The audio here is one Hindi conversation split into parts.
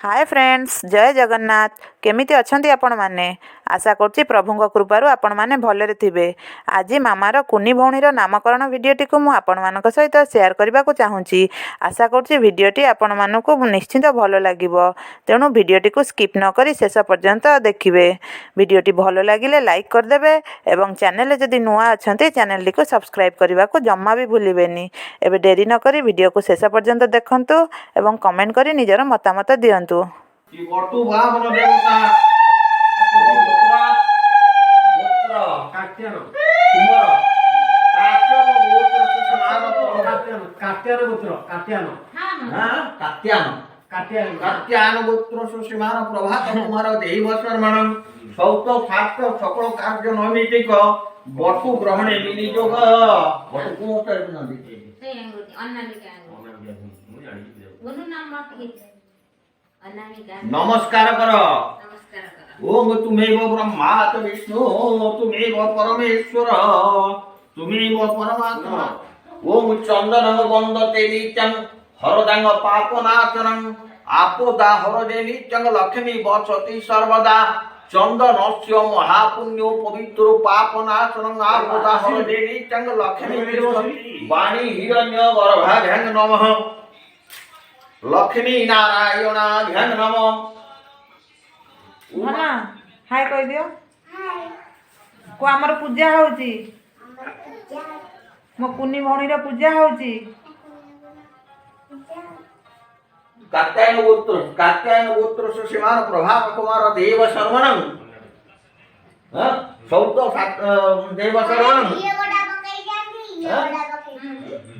हाय फ्रेंड्स, जय जगन्नाथ। केमिति अछंती आपण माने? आशा करछि प्रभुଙ୍କ कृपारु आपण माने भलरे थिबे। आज मामार कुनी भौणीर नामकरण भिडियोटी को मु आपण मानक सहित शेयर करबा को चाहूँची। आशा करछि भिडियोटी आपण मानकु निश्चित भलो लागिबो। तेणु भिडियोटी को स्किप न करी शेष पर्यंत देखिबे। भिडियोटी भलो लागिले लाइक कर देबे एवं चैनल जदि नुआ अछंती चैनल को सब्सक्राइब करबा को जम्मा भी भूलिबेनी। एबे देरी न करी भिडियो को शेष पर्यंत देखंतु एवं कमेंट करी निजर मतामत दियंतु। बटु भावन देवता गोत्र गोत्र काट्यान कुमार काट्यान गोत्र समान काट्यान गोत्र काट्यान हां काट्यान गोत्र सुसीमान प्रभात कुमार देव शर्मण सौत शास्त्र सकल कार्य नैमितिक बटु ग्रहणे विनियोग बटु को उतर नदी से अन्नालिका बोलू नाम मत नमस्कार कर ओम तुमेव ब्रह्मा विष्णु तुमेव परमेश्वर तुमेव परमात्मा ओम चंदन वंदते नित्यं हरदांग पापनाशनं आपदा हरदे नित्यं लक्ष्मी वसति सर्वदा चंदनस्य महापुण्यो पवित्र पापनाशनं आपदा हरदे नित्यं लक्ष्मी वाणी हिरण्य गर्भाभ्यं नमः लक्ष्मी नारायणाभ्यं नमः। भला हाय कह दियो। को हमर पूजा होची मो कुनी भौणी रो पूजा होची। कात्यायन गोत्र सुसीमान प्रभात कुमार देव शर्मणं सौत देव शर्मणं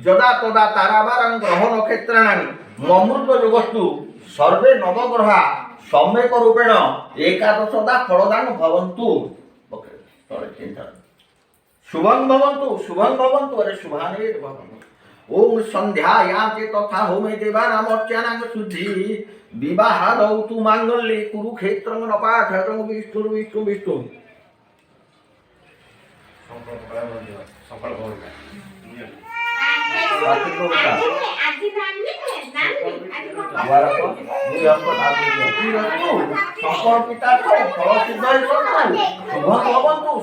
जदा तदा ताराबारं ग्रह नक्षत्राणि ममृत जोगस्तु सर्वे नवग्रहा सम्यक रूपेण एकादशदा फलदान भवन्तु शुभं भवन्तु अरे शुभानि भवन्तु। ओम संध्यायां तथा होमे देवानामर्चनां शुद्धि विवाहादौ तु मांगल्ये कुरुक्षेत्रं नपाठं विष्णु विष्णु विष्णु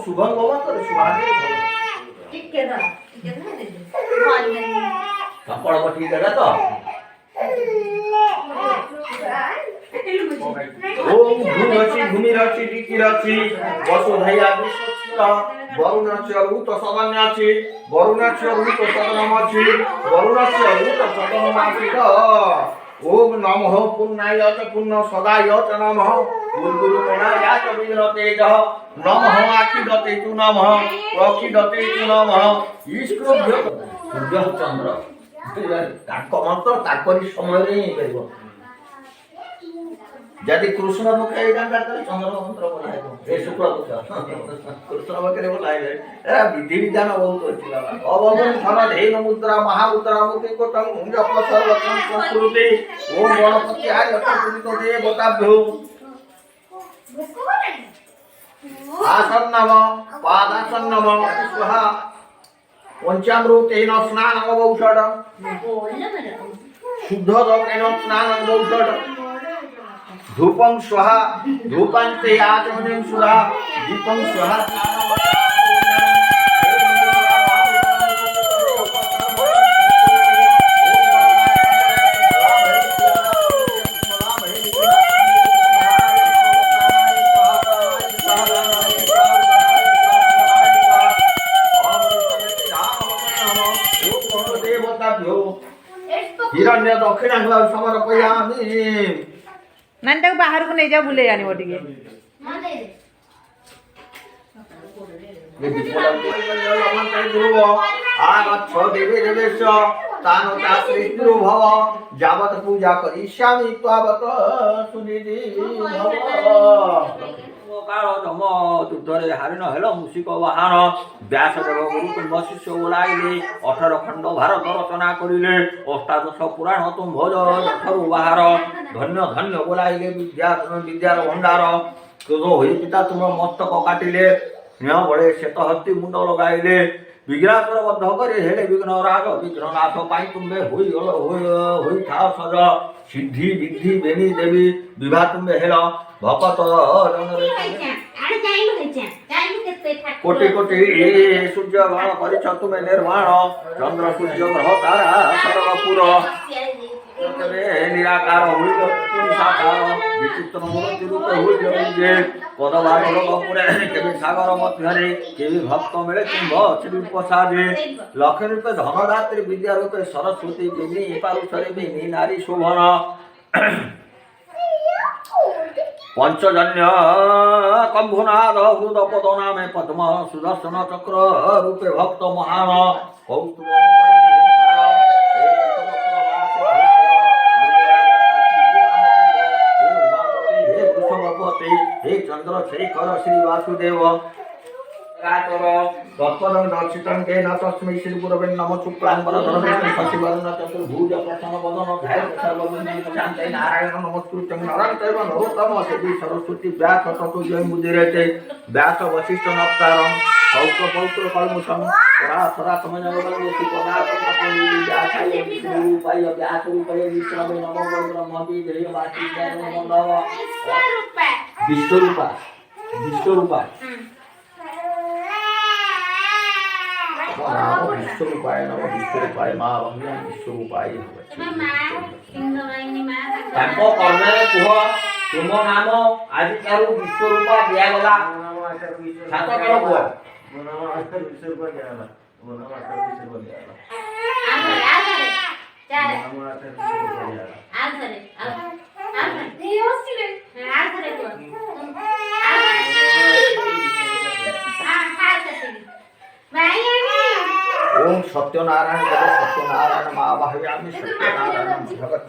शुभं भवन्तु भूमिरचि दिकिरचि वसुधैया विश्वस्य वरुणस्य रूत सदन्याचि वरुणस्य रूत सदनमचि वरुणस्य रूत सदनमाचित ओम नमः पुन्नाय च पुन्न सदाय च नमः गुरुगुरुमणाय च विरतेजः नमः आखिदते तु नमः प्रखिदते तु नमः ईश्वरभ्य सूर्य चंद्र ताक मंत्र ताकरी समय रे ही करबो। यदि कृष्ण पकाई डांगा तो चंद्र मंत्र बोलाइबो ए शुक्र कृष्ण पकाई बोलाइले ए विधि विधान बहुत अछि बाबा अवगुण धन धेन मुद्रा महामुद्रा मुक्ति को तंग मुंज सर्वत्र संस्कृति ओम गणपति आय लक्ष्मी देवताभ्यो आसन्नम पादासन्नम स्वाहा पंचामृतेन स्नानं गौषड शुद्ध जलेन स्नानं गौषड धूपं स्वाहा धूपान्ते आचमनं सुधा दीपं स्वाहा हिरण्य दक्षिण समर्पयामि। नानी ताको बाहर को नहीं जा बुले जानी बोटी के जावत पूजा करिष्यामि त्वावत सुनिधि काल धम युद्धरे हारिन हेल मूषिक वाहन व्यासदेव गुरु वशिष्ठ ओलाइले 18 खंड भारत रचना करिले अष्टादश पुराण तुम भोज जठरु बाहार धन्य धन्य बोलाइले विद्यार भंडार क्रोध होई पिता तुम मस्तक काटिले न बड़े श्वेत हस्ती मुंड लगाइले विघ्नासुर बद्ध करे हेले विघ्नराज विघ्ननाथ पाई तुम्बे होई थाओ सज सिद्धि विद्धि बेनी देवी विभा तुम्बे हेल भक्त जनरे कोटि कोटि सूर्य गण परिछ तुमे निर्वाण चंद्र सूर्य ग्रह तारा सर्वपुर निराकार हुई साकार विचित्र मूर्ति रूप हुई पदवार पुरे केवि सागर मध्य केवि भक्त मिले कुंभ श्री प्रसादे लक्ष्मी रूपे धनदात्री विद्या रूपे सरस्वती विनी पारुषरे विनी नारी शोभन पंचजन्य कंभुनाद हृद पद नामे पद्म सुदर्शन चक्र रूपे भक्त महान कौस्तुभ हे चंद्र शेखर श्री वासुदेव तत्पदं दर्शितं केन तस्मै श्री गुरवे नमः शुक्लांबरधरं शशिवर्णं चतुर्भुज प्रसन्नवदनं ध्यायेत् सर्वविघ्नोपशान्तये नारायणं नमस्कृत्यं नरं चैव नरोत्तमं देवी सरस्वती व्यास ततो जयमुदीरयते व्यास वसिष्ठ नप्तारं पौत्र पौत्र कल्मुषं पराशरा समजवदन्ति पदार्थं तपोनिधि व्यासाय विष्णुरूपाय व्यासरूपाय विष्णवे नमो ब्रह्मवि देववासिदेव नमो विष्णुरूपा विश्वरूपाय नमः विश्वरूपाय मां भगवान विश्वरूपाय ताको कर्मे कुह तुम नाम आज तारु विश्वरूपा दिया गला सात करो कुह विश्वरूपा दिया गला विश्वरूपा दिया गला ओम सत्यनारायण सत्यनारायण महाभाव्यामि सत्यनारायण भगत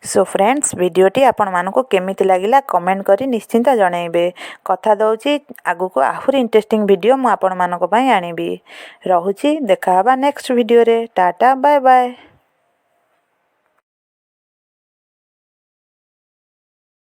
सो फ्रेंड्स वीडियोटी आपण मानक केमिति लागिला कमेंट करी निश्चिंत जणाइबे कथा दउची आगु को आहुरी इंटरेस्टिंग वीडियो मु आपण मानक पई आनिबी रहुची देखा हबा नेक्स्ट वीडियो रे टाटा बाय बाय।